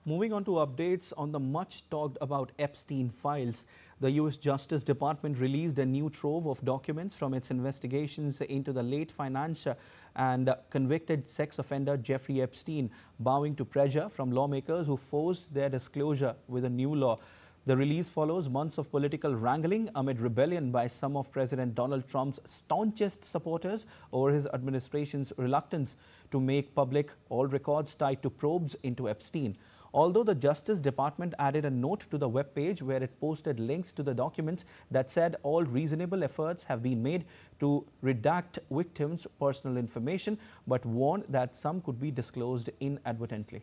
Moving on to updates on the much talked about Epstein files. The U.S. Justice Department released a new trove of documents from its investigations into the late financier and convicted sex offender Jeffrey Epstein, bowing to pressure from lawmakers who forced their disclosure with a new law. The release follows months of political wrangling amid rebellion by some of President Donald Trump's staunchest supporters over his administration's reluctance to make public all records tied to probes into Epstein. Although the Justice Department added a note to the webpage where it posted links to the documents that said all reasonable efforts have been made to redact victims' personal information, but warned that some could be disclosed inadvertently.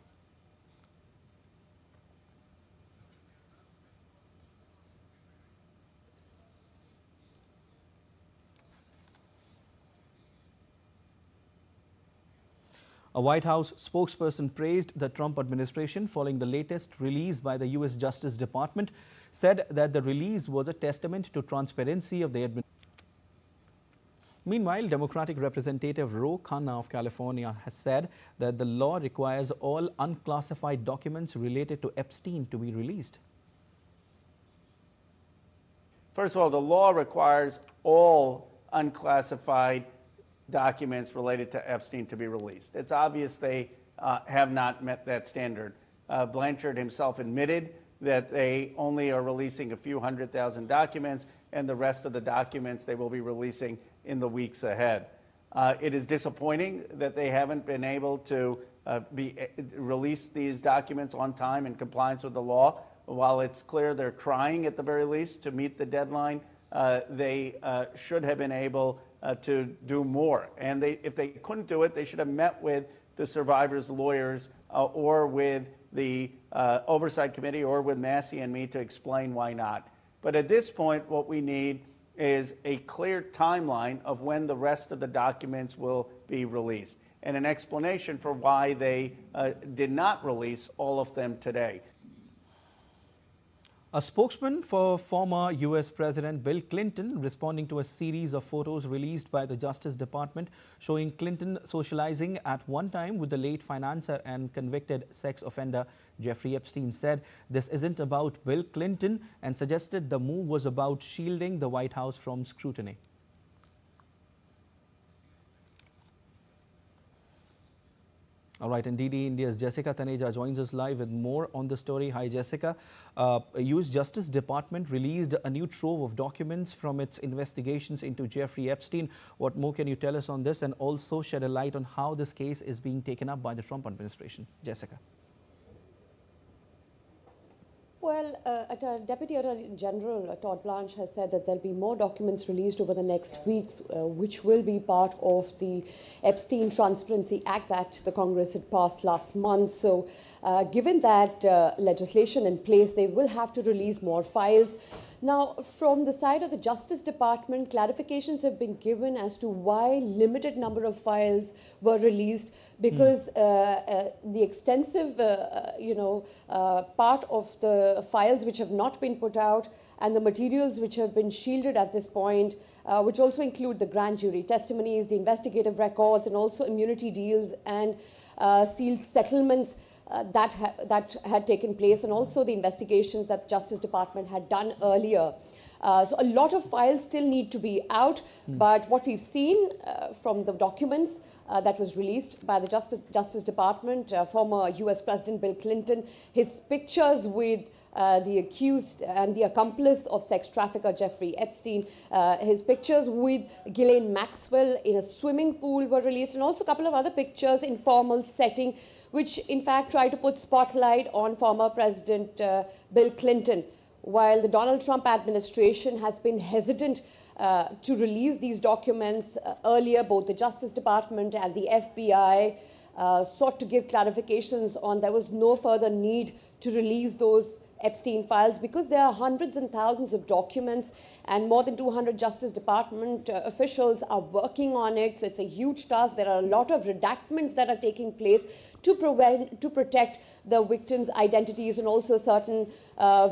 A White House spokesperson praised the Trump administration following the latest release by the U.S. Justice Department, said that the release was a testament to transparency of the administration. Meanwhile, Democratic Representative Ro Khanna of California has said that the law requires all unclassified documents related to Epstein to be released. First of all, the law requires all unclassified documents related to Epstein to be released. It's obvious they have not met that standard. Blanchard himself admitted that they only are releasing a few 100,000 documents, and the rest of the documents they will be releasing in the weeks ahead. It is disappointing that they haven't been able to release these documents on time in compliance with the law. While it's clear they're trying at the very least to meet the deadline, they should have been able to do more. And if they couldn't do it, they should have met with the survivors' lawyers or with the Oversight Committee or with Massey and me to explain why not. But at this point, what we need is a clear timeline of when the rest of the documents will be released and an explanation for why they did not release all of them today. A spokesman for former U.S. President Bill Clinton, responding to a series of photos released by the Justice Department showing Clinton socializing at one time with the late financier and convicted sex offender Jeffrey Epstein, said this isn't about Bill Clinton and suggested the move was about shielding the White House from scrutiny. All right, and DD India's Jessica Taneja joins us live with more on the story. Hi, Jessica. U.S. Justice Department released a new trove of documents from its investigations into Jeffrey Epstein. What more can you tell us on this, and also shed a light on how this case is being taken up by the Trump administration? Jessica. Well, Deputy Attorney General Todd Blanche has said that there'll be more documents released over the next weeks, which will be part of the Epstein Transparency Act that the Congress had passed last month. So given that legislation in place, they will have to release more files. Now, from the side of the Justice Department, clarifications have been given as to why limited number of files were released, because the extensive, part of the files which have not been put out and the materials which have been shielded at this point, which also include the grand jury testimonies, the investigative records, and also immunity deals and sealed settlements that had taken place, and also the investigations that the Justice Department had done earlier. So a lot of files still need to be out, but what we've seen from the documents that was released by the Justice Department, former US President Bill Clinton, his pictures with the accused and the accomplice of sex trafficker Jeffrey Epstein, his pictures with Ghislaine Maxwell in a swimming pool were released, and also a couple of other pictures in formal setting, which in fact try to put spotlight on former President Bill Clinton. While the Donald Trump administration has been hesitant to release these documents earlier, both the Justice Department and the FBI sought to give clarifications on there was no further need to release those Epstein files, because there are hundreds and thousands of documents and more than 200 Justice Department officials are working on it. So it's a huge task. There are a lot of redactments that are taking place to protect the victims' identities, and also certain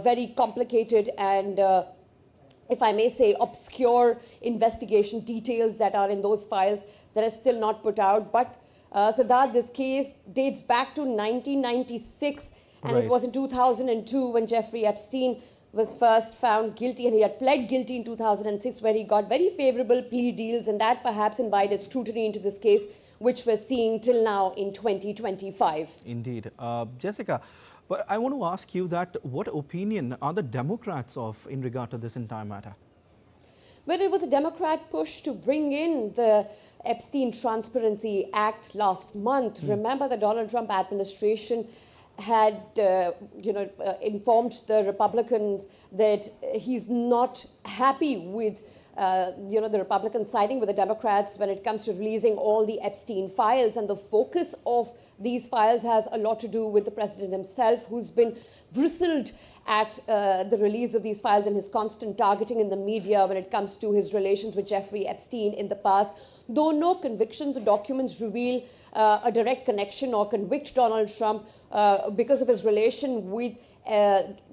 very complicated and if I may say, obscure investigation details that are in those files that are still not put out. But Siddharth, this case dates back to 1996, And Right. it was in 2002 when Jeffrey Epstein was first found guilty, and he had pled guilty in 2006, where he got very favorable plea deals, and that perhaps invited scrutiny into this case, which we're seeing till now in 2025. Indeed. Jessica, but I want to ask you that what opinion are the Democrats of in regard to this entire matter? Well, it was a Democrat push to bring in the Epstein Transparency Act last month. Remember, the Donald Trump administration had informed the Republicans that he's not happy with the Republicans siding with the Democrats when it comes to releasing all the Epstein files. And the focus of these files has a lot to do with the president himself, who's been bristled at the release of these files and his constant targeting in the media when it comes to his relations with Jeffrey Epstein in the past. Though no convictions or documents reveal a direct connection or convict Donald Trump because of his relation with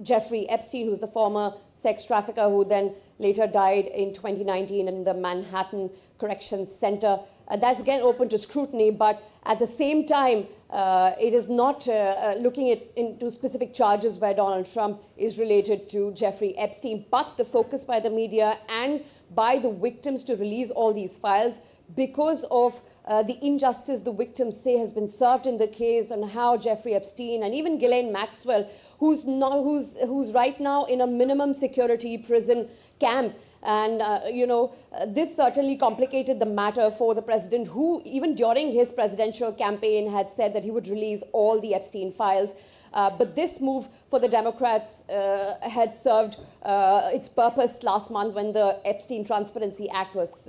Jeffrey Epstein, who's the former sex trafficker who then later died in 2019 in the Manhattan Corrections Center. That's again open to scrutiny, but at the same time, it is not looking into specific charges where Donald Trump is related to Jeffrey Epstein, but the focus by the media and by the victims to release all these files because of the injustice the victims say has been served in the case, and how Jeffrey Epstein and even Ghislaine Maxwell, who's right now in a minimum security prison camp. And, this certainly complicated the matter for the president, who even during his presidential campaign had said that he would release all the Epstein files. But this move for the Democrats had served its purpose last month when the Epstein Transparency Act was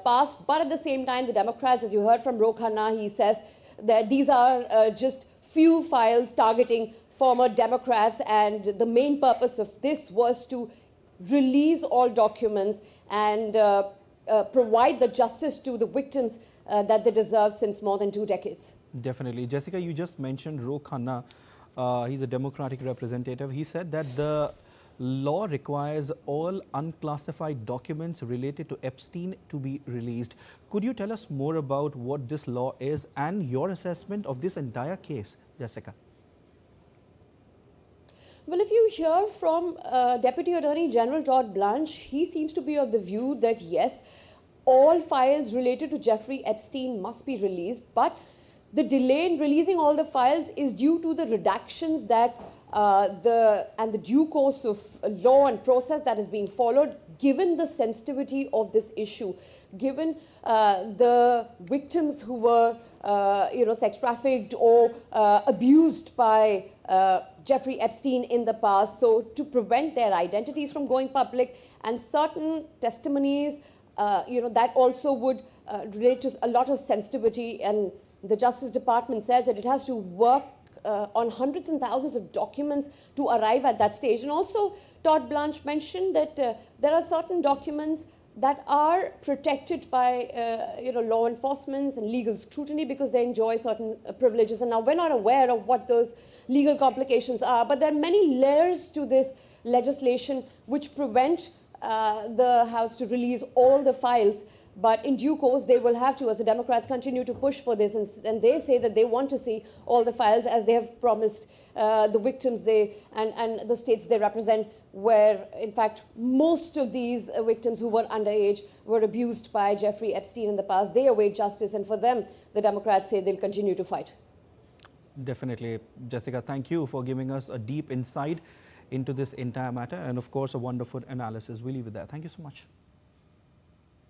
passed. But at the same time, the Democrats, as you heard from Ro Khanna, he says that these are just few files targeting former Democrats, and the main purpose of this was to release all documents and provide the justice to the victims that they deserve since more than 2 decades. Definitely. Jessica, you just mentioned Ro Khanna. He's a Democratic representative. He said that the law requires all unclassified documents related to Epstein to be released. Could you tell us more about what this law is and your assessment of this entire case, Jessica? Well, if you hear from Deputy Attorney General Todd Blanche, he seems to be of the view that yes, all files related to Jeffrey Epstein must be released, but the delay in releasing all the files is due to the redactions that the due course of law and process that is being followed, given the sensitivity of this issue, given the victims who were sex trafficked or abused by Jeffrey Epstein in the past. So to prevent their identities from going public, and certain testimonies, that also would relate to a lot of sensitivity, and the Justice Department says that it has to work on hundreds and thousands of documents to arrive at that stage. And also, Todd Blanche mentioned that there are certain documents that are protected by law enforcement and legal scrutiny because they enjoy certain privileges. And now we're not aware of what those legal complications are, but there are many layers to this legislation which prevent the House to release all the files. But in due course, they will have to, as the Democrats continue to push for this, and they say that they want to see all the files, as they have promised the victims and the states they represent, where, in fact, most of these victims who were underage were abused by Jeffrey Epstein in the past. They await justice, and for them, the Democrats say they'll continue to fight. Definitely. Jessica, thank you for giving us a deep insight into this entire matter, and of course, a wonderful analysis. We'll leave it there. Thank you so much.